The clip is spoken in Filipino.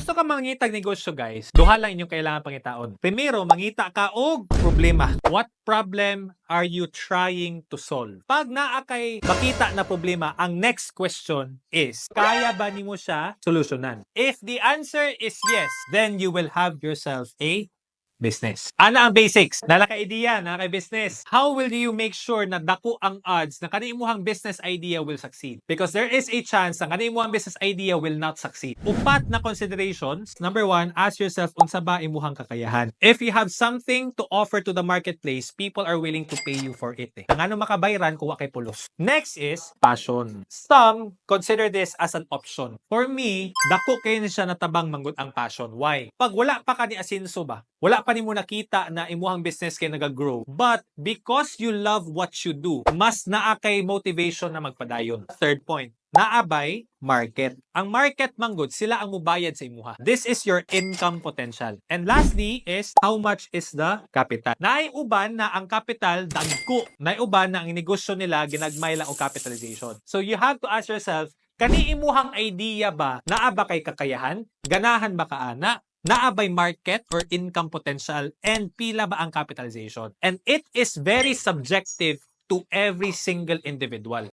gusto ka mangitag negosyo guys, duha lang inyong kailangan pangitaon. Primero, mangita ka og problema. What problem are you trying to solve? Pag naa kay makita na problema, ang next question is, kaya ba nimo siya solusyonan? If the answer is yes, then you will have yourself a business. Ana ang basics. Nalaka-idea, business. How will you make sure na dako ang odds na kanimuhang business idea will succeed? Because there is a chance na kanimuhang business idea will not succeed. Upat na considerations. Number one, ask yourself unsa ba imuhang kakayahan. If you have something to offer to the marketplace, people are willing to pay you for it. Ngano makabayran kung wa kay pulos. Next is passion. Some consider this as an option. For me, dako kayo na siya natabang manggod ang passion. Why? Pag wala pa ka ni asenso ba? Wala pa nimo nakita na imuhang business kay nag-grow. But because you love what you do, mas naa kay motivation na magpadayon. Third point, naabay market. Ang market manggod, sila ang mubayad sa imuha. This is your income potential. And lastly is how much is the capital. Naiuban na ang capital dagko. Naiuban na ang negosyo nila ginagmay lang og capitalization. So you have to ask yourself, kani imuhang idea ba naa ba kay kakayahan? Ganahan ba kaana? Naa ba'y market or income potential, and pila ba ang capitalization? And it is very subjective to every single individual.